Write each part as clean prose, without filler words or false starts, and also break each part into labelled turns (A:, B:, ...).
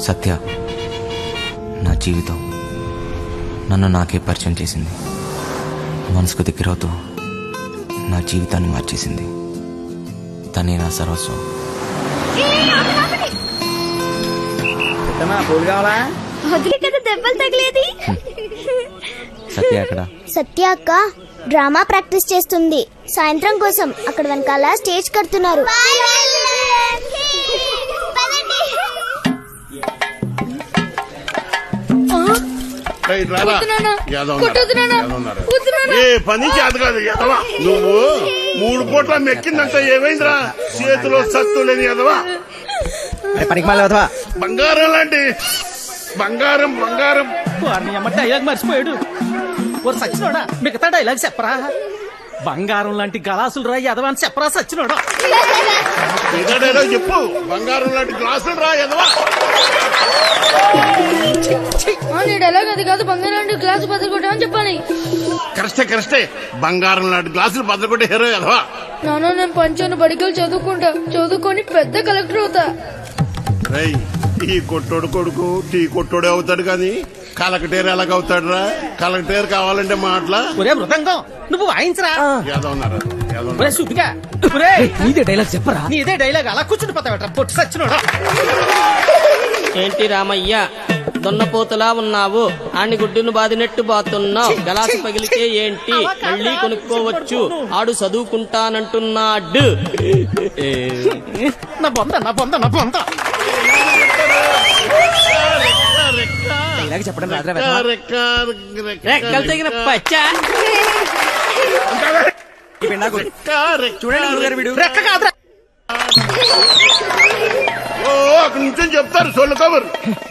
A: సత్య నా జీవితం నన్ను నాకే పరిచయం చేసింది. మనసుకు దగ్గరవుతూ నా జీవితాన్ని మార్చేసింది. తనే నా సర్వస్వం.
B: దెబ్బలు తగిలేది.
A: సత్య అక్కడ
B: సత్య అక్క డ్రామా ప్రాక్టీస్ చేస్తుంది. సాయంత్రం కోసం అక్కడ వెనకాల స్టేజ్ కడుతున్నారు.
C: ఏ పని చేత కాదు ఎదవా నువ్వు. 3 పూట్ల మెక్కిందంటే ఏమైందిరా? చేతిలో సత్తు లేని ఎదవా. బంగారం లాంటి బంగారం బంగారం.
D: డైలాగ్ మర్చిపోయాడు. సచ్చినోడా మిగతా డైలాగ్ చెప్పరా? బంగారం లాంటి గలాసులు రా ఎదవా అని చెప్పరా సచ్చినోడా?
C: చెప్పు. బంగారం లాంటి గ్లాసులు రా ఎదవా.
E: డైలాగ్ అది కాదు. బంగారం లాంటి గ్లాసు బద్దలుకొట్టామని చెప్పాలి.
C: కరెక్టే. బంగారం లాంటి గ్లాసులు బద్దలుకొట్టే హీరో ఎదవా.
E: నాన్న నేను పంచాను బడికలు చదువుకొని పెద్ద కలెక్టర్ అవుతా.
C: ఈ కొట్టోడు కొడుకు టీ కొట్టోడే అవుతాడు కానీ కలెక్టర్ ఎలాగవుతాడు రా? కలెక్టర్ కావాలంటే మాటలా
D: మృదంగం నువ్వు వాయించరా?
F: నీదే డైలాగ్ చెప్పరా?
D: నీదే డైలాగ్ అలా కూర్చుని పోతావట పొట్టు సచ్చినోడా.
G: ఏంటి రామయ్య దొన్నపోతులా ఉన్నావు? ఆని గుడ్డును బాదినట్టు బాతున్నావు. గలాసు పగిలితే ఏంటి మళ్ళీ కొనుక్కోవచ్చు. ఆడు చదువుకుంటానంటున్నాడు.
D: నా బొంద
F: డైలాగ్ చెప్పడం
G: రెక్కలు తగిన పచ్చ.
F: చూడండి వీడు
D: రెక్క కాదురా.
C: అక్కడి నుంచి చెప్తారు సొల్లు కబురు.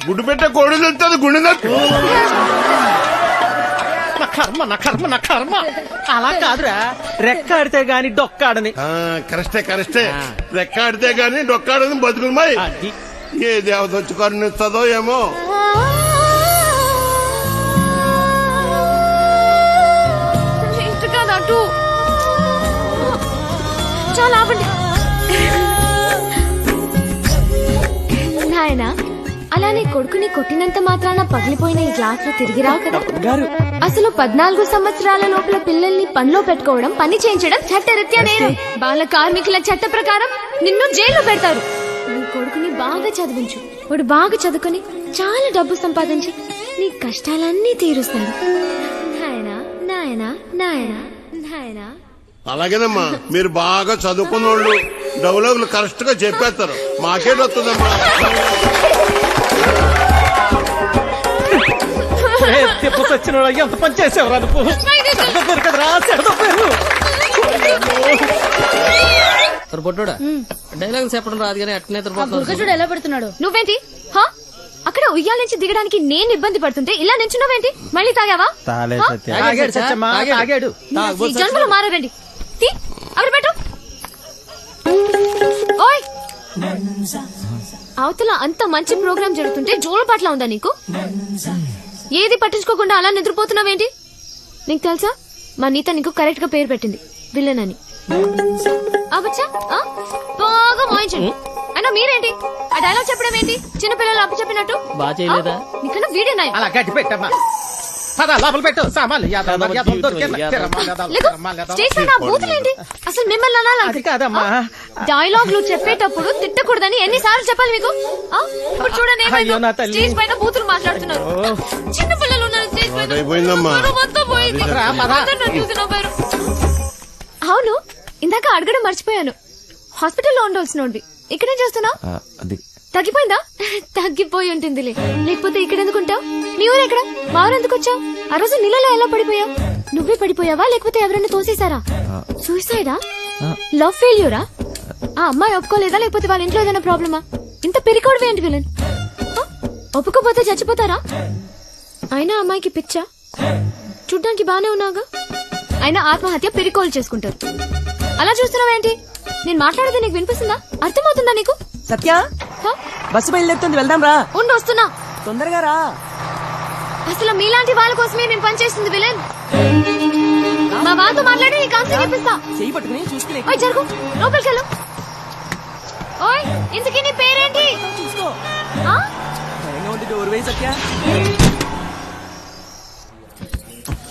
C: గుడ్డు పెట్టే కోడి వెళ్తుంది గుండె నొప్పి.
D: నా కర్మ అలా కాదురా. రెక్క ఆడితే గాని డొక్కాడని.
C: కరెక్టే. రెక్క ఆడితే గాని డొక్కాడని బతుకులమాయి. ఏ దేవత వచ్చి కరుణిస్తుందో ఏమో.
B: చాలా నాయనా అలానే కొడుకుని కొట్టినంత మాత్రాన పగిలిపోయిన ఈ గ్లాసులు తిరిగి రావు కదా. అసలు 14 సంవత్సరాల లోపల పిల్లల్ని పనిలో పెట్టుకోవడం, పని చేయించడం చట్టరీత్యా నేరం. బాల కార్మికుల చట్ట ప్రకారం నిన్ను జైల్లో పెడతారు. నీ కొడుకుని బాగా చదివించు. వాడు బాగా చదువుకొని చాలా డబ్బు సంపాదించి నీ కష్టాలన్నీ తీరుస్తాడు. నాయనా నాయనా నాయనా నాయనా.
C: అలాగేనమ్మా. మీరు బాగా చదువుకున్న వాళ్ళు డైలాగులు కరెక్ట్ గా చెప్పేస్తారు. మాకేటొస్తుందమ్మా.
D: సచ్చినోడా ఎంత పని చేసేవరా నువ్వు?
G: పొట్టోడా డైలాగ్ చెప్పడం రాదు కానీ అట్నే
E: చూడు ఎలా పెడుతున్నాడు.
B: నువ్వేంటి అక్కడ ఉయ్యాల నుంచి దిగడానికి నేను ఇబ్బంది పడుతుంటే ఇలా నించున్నావేంటి? మళ్ళీ తాగావా? ఈ జన్మలో మారండి. అవి పెట్టు. ఓయ్ అవతల అంత మంచి ప్రోగ్రాం జరుగుతుంటే జోల పట్ల ఉందా నీకు? ఏది పట్టించుకోకుండా అలా నిద్రపోతున్నావేంటి? నీకు తెలుసా మా నీత నీకు కరెక్ట్ గా పేరు పెట్టింది విలన్ అని. అవచ్చా బాగా మోయించండి. అయినా మీరేంటి ఆ డైలాగ్ చెప్పడం ఏంటి? చిన్నపిల్లలు అప్పు చెప్పినట్టు
G: బాగా చేయలేదా?
B: నీకన్నా వీడియో నాయ
D: అలా గట్టి పెట్టమ్మా. లోపల పెట్టు సామాన్లు.
B: అసలు మిమ్మల్ని అనాలి
D: కాదమ్మా.
B: డైలాగులు చెప్పేటప్పుడు తిట్టకూడదని ఎన్నిసార్లు చెప్పాలి మీకు? ఇప్పుడు చూడండి స్టేజ్ పైన బూతులు మాట్లాడుతున్నారు. చిన్న పిల్లలు ఉన్నారు స్టేజ్ పైన. అవును ఇందాక అడగడం మర్చిపోయాను. హాస్పిటల్లో ఉండాల్సినోడివి ఇక్కడేం చేస్తున్నావు? తగ్గిపోయిందా? తగ్గిపోయి ఉంటుందిలే. లేకపోతే ఇక్కడ ఎందుకుంటావు? మీ ఊరు ఎక్కడ? మా ఊరు ఎందుకు వచ్చావు? ఆ రోజు నీళ్ళలో ఎలా పడిపోయావు? నువ్వే పడిపోయావా లేకపోతే ఎవరైనా తోసేశారా? సూసైడా? లవ్ ఫెయిల్యూరా? ఆ అమ్మాయి ఒప్పుకోలేదా లేకపోతే వాళ్ళ ఇంట్లో ఏదైనా ప్రాబ్లమా? ఇంత పెరికోవడం ఏంటి విలన్? ఒప్పుకోపోతే చచ్చిపోతారా? అయినా అమ్మాయికి పిచ్చా? చూడ్డానికి బానే ఉన్నాగా. అయినా ఆత్మహత్య పెరికోలు చేసుకుంటారు. అలా చూస్తున్నావేంటి? నేను మాట్లాడేది నీకు వినిపిస్తుందా? అర్థమవుతుందా నీకు?
F: సత్య బస్సు బయలుదేరుతుంది వెళ్దాం రా.
B: ఉండి వస్తున్నా.
F: తొందరగా రా.
B: అసలు మీలాంటి వాళ్ళ కోసమే నేను పనిచేస్తుంది విలన్. మా వాళ్ళతో మాట్లాడి నీ కాన్సెప్ట్ ఇప్పిస్తా.
F: చెయ్యి పట్టుకుని చూసుకునే
B: జరుగు లోపలికెళ్ళు. ఓయ్ ఇంతకీ నీ పేరేంటి?
F: చూసుకో. డోర్ వేయి సత్య.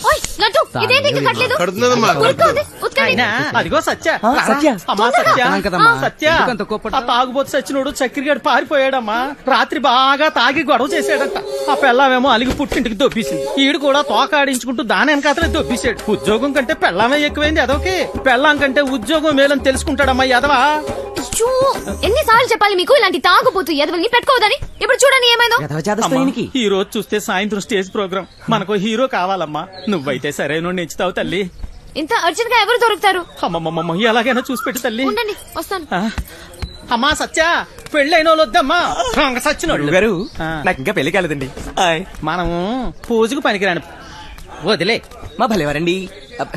B: ఓయ్ లడ్డు ఇదేంటి ఇంకా కట్టలేదు
C: కడుతున్నదమ్మా
B: ఉరకండి, ఉతకండి.
D: అయినా అదిగో సత్య
F: సత్య.
D: అమ్మా సత్య
F: అన్నాం కదమ్మా.
D: సత్య
F: ఎందుకంత కోపడ్డా?
D: ఆ తాగుబోతు సచ్చినోడు చక్కెరగాడు పారిపోయాడమ్మా. రాత్రి బాగా తాగి గొడవ చేశాడంట. ఆ పెళ్ళామేమో అలిగి పుట్టింటికి దొబ్బేసింది. ఈడు కూడా తోకాడించుకుంటూ దాని వెనకాతలే దొబ్బేశాడు. ఉద్యోగం కంటే పెళ్ళామే ఎక్కువైంది అదొకే. పెళ్ళాం కంటే ఉద్యోగం మేలని తెలుసుకుంటాడమ్మా ఎదవా.
B: అయ్యో, ఎన్నిసార్లు చెప్పాలి మీకు ఇలాంటి తాగుపోతూ ఎదవల్ని పెట్టుకోవద్దని. ఇప్పుడు చూడండి ఏమైందో.
F: ఎదవ చేదస్తా ఈయనకి.
D: ఈ రోజు చూస్తే సాయంత్రం స్టేజ్ ప్రోగ్రామ్. మనకు హీరో కావాలమ్మా. నువ్వైతే సరైన నెచ్చుతావు తల్లి.
B: ఇంత అర్జెంట్ గా ఎవరు దొరుకుతారు?
D: అమ్మమ్మమ్మ ఎలాగైనా చూసి పెట్టు తల్లి.
B: ఉండండి వస్తాను.
D: ఆ? అమ్మా సత్య పెళ్ళైన వాళ్ళు వద్దమ్మా. సచ్చినోళ్ళు
F: గారు
D: ఆ.
F: నాకు ఇంకా పెళ్లి కాలేదండి. హాయ్.
D: మనము పూజకు పనికిరాని వదిలే.
F: మా భలేవారండి. అబ్బ,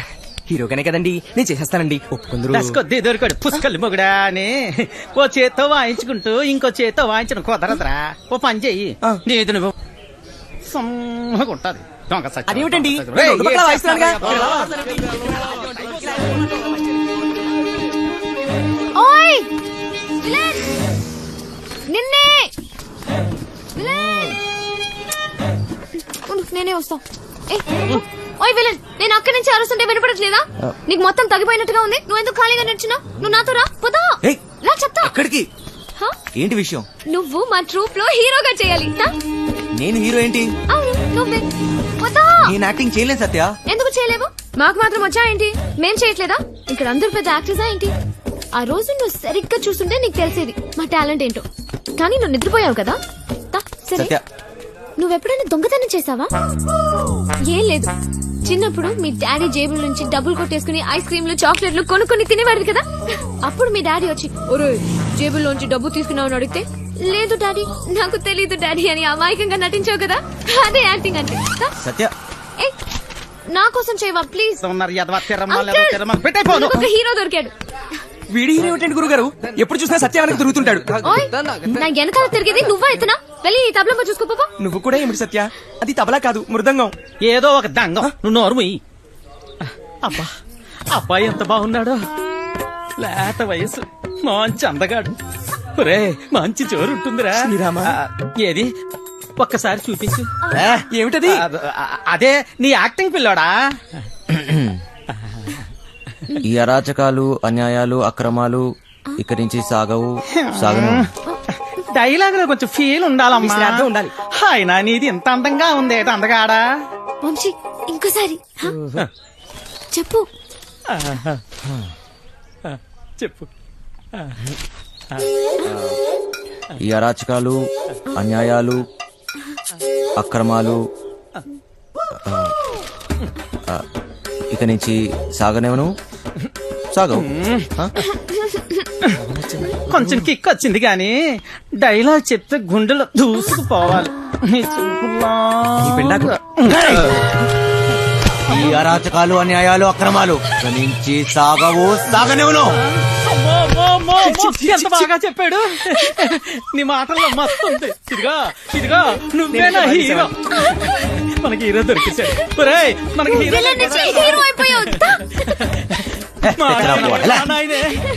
F: హీరోగానే కదండి, నేను చేసేస్తానండి. ఒప్పుకుందరు.
D: దశకొద్ది దొరికాడు పుష్కల్ మొగుడా అని ఓ చేత్తో వాయించుకుంటూ ఇంకో చేత్తో వాయించడం కుదరదురా. ఓ పని చెయ్యి.
F: ఆ.
D: నీది నువ్వు సమ్మగుంటది. దొంగ సత్యం.
F: అదేమిటండి
D: రేయ్,
F: రెండు పక్కల వాయిస్తున్నానుగా.
B: ఓయ్ విలన్! నిన్నే విలన్! ఉండు, నేనే వస్తా. ఓయ్ విలన్, నేను అక్కడి నుంచి అరుస్తుంటే వినపడట్లేదా? నీకు మొత్తం తగ్గిపోయినట్టుగా ఉంది. నువ్వు ఎందుకు ఖాళీగా నడిచినా? నువ్వు నాతో రా. పోదా
A: ఏయ్,
B: రా చెప్తా.
A: ఎక్కడికి?
B: హ?
A: ఏంటి విషయం?
B: నువ్వు మా ట్రూప్ లో హీరోగా చేయాలి. హ?
A: నేను హీరో ఏంటి?
B: అవును నువ్వే. పోదా.
A: నేను యాక్టింగ్ చేయలేను సత్య.
B: ఎందుకు చేయలేవు? మాకు మాత్రం వచ్చా ఏంటి? మేం చేయట్లేదా? ఇక్కడ అందరూ పెద్ద యాక్టర్సా ఏంటి? ఆ రోజు నువ్వు సరిగ్గా చూస్తుంటే నీకు తెలిసేది మా టాలెంట్ ఏంటో. కానీ నువ్వు నిద్రపోయావు కదా. తా, సరే
A: సత్య
B: నువ్వెప్పుడైనా దొంగతనం చేసావా? ఏం లేదు. చిన్నప్పుడు మీ డాడీ జేబుల నుంచి డబ్బులు కొట్టేసుకుని ఐస్ క్రీమ్లు చాక్లెట్లు కొనుక్కొని తినేవాడు కదా. అప్పుడు మీ డాడీ వచ్చి ఒరే జేబుల్లోంచి డబ్బు తీసుకున్నావు అడిగితే లేదు డాడీ నాకు తెలీదు డాడీ అని అమాయకంగా నటించావు కదా. అదే యాక్టింగ్ అంటే. తా.
A: సత్య
B: ఏయ్, నా కోసం చేయవా ప్లీజ్.
D: ఉన్నారు ఎదవా తిరమ్మా
B: అంకుల్,
D: లేదా తిరమ్మా. పెట్టైపోను.
B: ఒక హీరో దొరికాడు.
F: వీడి హీరో ఏంటండి గురుగారు? ఎప్పుడు చూసినా సత్య వెనక తిరుగుతుంటాడు.
B: ఓయ్ నా వెనకాల తిరిగేది నువ్వా ఎత్తనా? వెళ్ళి ఈ తబలమ్మ చూసుకోపో.
F: నువ్వు కూడా ఏమిటి సత్య? అది తబలా కాదు, మృదంగం.
D: ఏదో ఒక దంగం. నువ్వు నోరు ముయ్యి. అబ్బా అబ్బాయి ఎంత బాగున్నాడో. లేత వయసు, మంచి అందగాడు. ఒరే మంచి చోరు ఉంటుందిరా.
F: శ్రీరామ.
D: ఏది ఒక్కసారి చూపించు.
F: ఏమిటది?
D: అదే నీ యాక్టింగ్ పిల్లోడా.
A: ఈ అరాచకాలు అన్యాయాలు అక్రమాలు ఇక్కడి నుంచి సాగను.
D: డైలాగ్ లో కొంచెం ఫీల్ ఉండాలమ్మా.
F: శ్రాద్ధం ఉండాలి.
D: అయినా నీది ఇంత అందంగా ఉంది. అందగాడా.
B: వంశీ ఇంకోసారి హ? చెప్పు.
D: చెప్పు.
A: ఈ అరాచకాలు అన్యాయాలు అక్రమాలు ఇక నుంచి సాగనేవను సాగవు.
D: కొంచెం కిక్ వచ్చింది గాని డైలాగ్ చెప్తే గుండెలో దూసుకుపోవాలి. నీ చూపులా.
F: ఈ పిండాకు.
A: ఈ అరాచకాలు అన్యాయాలు అక్రమాలు ఇక నుంచి సాగనేవను.
D: అమ్మో, అమ్మో, అమ్మో, అమ్మో, ఎంత బాగా చెప్పాడు. నీ మాటల్లో మస్తు ఉంది. ఇదిగా నువ్వే నా హీరో. మనకి హీరో దొరికేశాడు. ఒరేయ్, మనకి హీరో
B: విలన్ నుంచి హీరో అయిపోయావు. తా.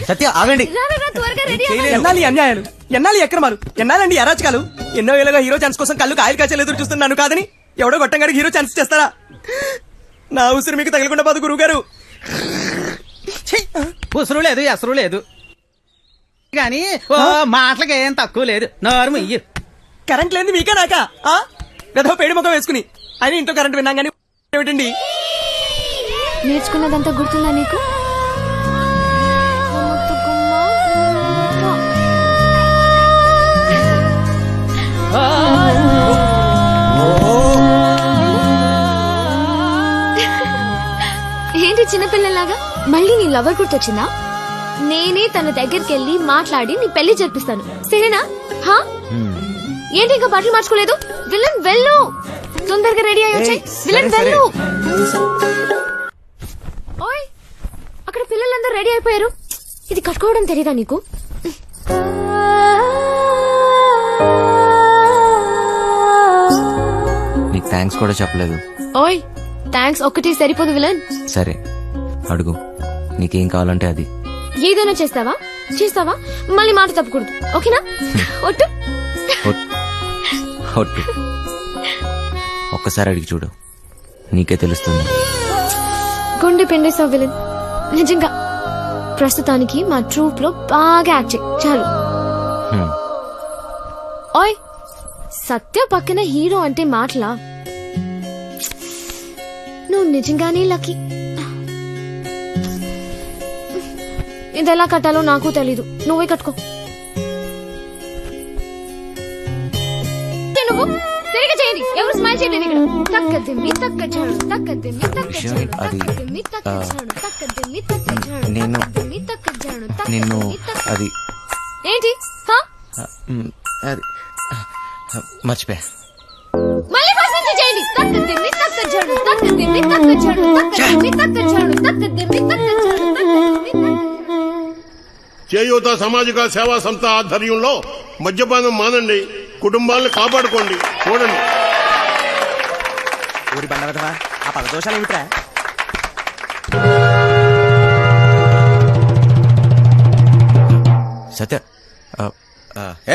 A: సత్య ఆగండి.
B: రా, రా, రా, త్వరగా రెడీ అవ్వాలి.
F: ఎన్నాలి అన్యాయాలు, ఎన్నాలి అక్రమాలు, ఎన్నాలండి అరాచకాలు. ఎన్నో ఏళ్ళగా హీరో ఛాన్స్ కోసం కళ్ళు కాయలు కాచలు ఎదురు చూస్తున్నాను కాదని ఎవడో గొట్టంగాడికి హీరో ఛాన్స్ చేస్తారా? నా ఉసిరి మీకు తగలకుండా పోదు గురువు గారు.
D: ఉసురు లేదు ఎసరు లేదు గాని ఓ మాటలకి ఏం తక్కువ లేదు. నోరు ఇయ్యు.
F: కరెంట్ లేని మీకే నాకా? గదో పేడి ముఖం వేసుకుని అని ఇంట్లో కరెంట్ విన్నాం కానీ ఏమిటండి?
B: నేర్చుకున్నదంతా గుర్తుందా నీకు? ఏంటి చిన్నపిల్లలాగా మళ్ళీ నీ లవర్ గుర్తొచ్చిందా? నేనే తన దగ్గరికి వెళ్ళి మాట్లాడి నీ పెళ్లి జరిపిస్తాను, సరేనా? హా? ఏంటి ఇంకా బట్టలు మార్చుకోలేదు? విలన్ వెళ్ళు, తొందరగా రెడీ అయ్యి వచ్చాయి. విలన్ వెళ్ళు. ఓయ్ అక్కడ పిల్లలందరూ రెడీ అయిపోయారు. ఇది కట్టుకోవడం తెలీదా నీకు?
A: నీకు థ్యాంక్స్ కూడా చెప్పలేదు.
B: ఓయ్ థ్యాంక్స్ ఒక్కటి సరిపోదు విలన్.
A: సరే అడుగు, నీకేం కావాలంటే అది.
B: ఏదైనా చేస్తావా మళ్ళీ మాట తప్పకూడదు, ఓకేనా? ఒట్టు.
A: ఒట్టు. ఒక్కసారి అడిగి చూడు, నీకే తెలుస్తుంది.
B: గుండె పిండేసావు విలన్. నిజంగా ప్రస్తుతానికి మా ట్రూప్ లో బాగా యాక్ట్ చేయి చాలు.
A: హ్మ్.
B: ఓయ్, సత్య పక్కన హీరో అంటే మాటలా? నువ్వు నిజంగానే లక్కీ. ఇది ఎలా కట్టాలో నాకు తెలీదు, నువ్వే కట్టుకో. నువ్వు సరిగా చేయండి. ఎవరు స్మైల్ చేయండి ఇక్కడ. తక్కదిమ్మి తక్కచాడు, తక్కదిమ్మి తక్కచాడు, తక్కదిమ్మి తక్కచాడు, తక్కదిమ్మి తక్కచాడు,
A: నేను-
B: తక్కదిమ్మి తక్కచాడు,
A: నిన్ను
B: తక్కదిమ్మి తక్క-
A: అది
B: ఏంటి? హా?
A: అది మర్చిపోయా.
B: మళ్ళీ ఫస్ట్ నుంచి చేయండి. తక్కదిమ్మి తక్కచాడు, తక్కదిమ్మి తక్కచాడు, తక్కదిమ్మి తక్కచాడు, తక్కదిమ్మి తక్కచాడు, తక్కదిమ్మి తక్క-
C: చేయూత సామాజిక సేవా సంస్థ ఆధ్వర్యంలో మద్యపానం మానండి, కుటుంబాలను కాపాడుకోండి. చూడండి,
F: ఊరి బండ విధవా, ఆ పదదోషాలు ఏమిట్రా?
A: సత్య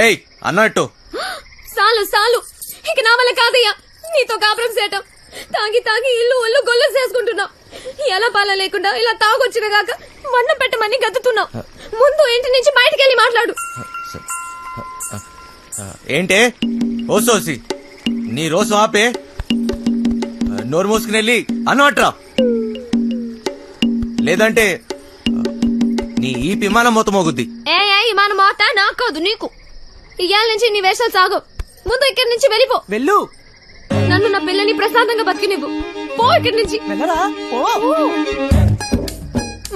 A: ఏయ్ అన్నట్టు
B: సాలు సాలు, ఇక నా వల్ల కాదయ్యా నీతో కాపురం చేయటం. తాగి తాగి ఇల్లు ఒళ్ళు గొల్ల చేసుకుంటున్నావు. ఎలా పాల లేకుండా ఇలా తాగొచ్చిన గాక మన్నం పెట్టమని గతుతున్నావు. ముందు ఇంటి నుంచి బయటికి వెళ్ళి మాట్లాడు.
A: ఏంటే ఓసోసి నీ రోజు ఆపే, నోరు మూసుకుని వెళ్ళి అన్నట్రా, లేదంటే నీ ఈ విమానం మొత్తం మోగుద్ది.
B: ఏ మన మోత నాకు కాదు నీకు. ఇవాళ నుంచి నీ వేషాలు సాగు. ముందు ఇక్కడి నుంచి వెళ్ళిపో.
F: వెళ్ళు,
B: నన్ను నా పిల్లని ప్రశాంతంగా బతికినివ్వు. పో ఇక్కడి నుంచి.
F: వెళ్ళరా ఓ.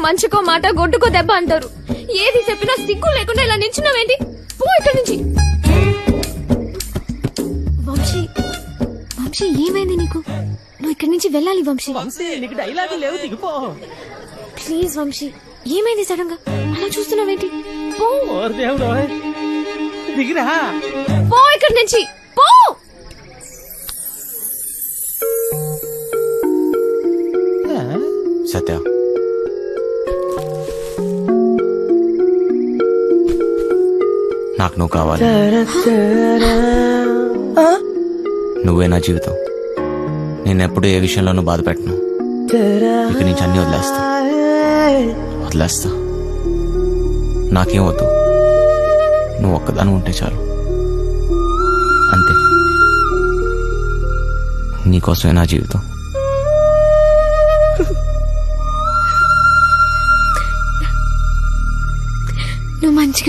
B: మంచుకో మాట గొడ్డుకో దెబ్బ అంటారు. ఏది చెప్పినా సిగ్గు లేకుండా ఇలా నిల్చున్నావేంటి? పో ఇక్కడి నుంచి. వంశీ, వంశీ ఏమైంది నీకు? నువ్వు ఇక్కడి నుంచి వెళ్ళాలి వంశీ.
F: వంశీ, నీకు డైలాగు లేవు, దిగిపో.
B: ప్లీజ్ వంశీ, ఏమైంది సడన్ గా అలా చూస్తున్నావేంటి? పో,
F: ఓరి దేవుడు, దిగిరా.
B: పో ఇక్కడి నుంచి పో.
A: సత్య నాకు నువ్వు కావాలి. నువ్వే నా జీవితం. నేనెప్పుడు ఏ విషయంలోనూ బాధ పెట్టను. ఇక నుంచి అన్ని వదిలేస్తా. నాకేం వద్దు, నువ్వు ఒక్కదాని ఉంటే చాలు. అంతే, నీకోసమే నా జీవితం.
B: నువ్వు మంచిగా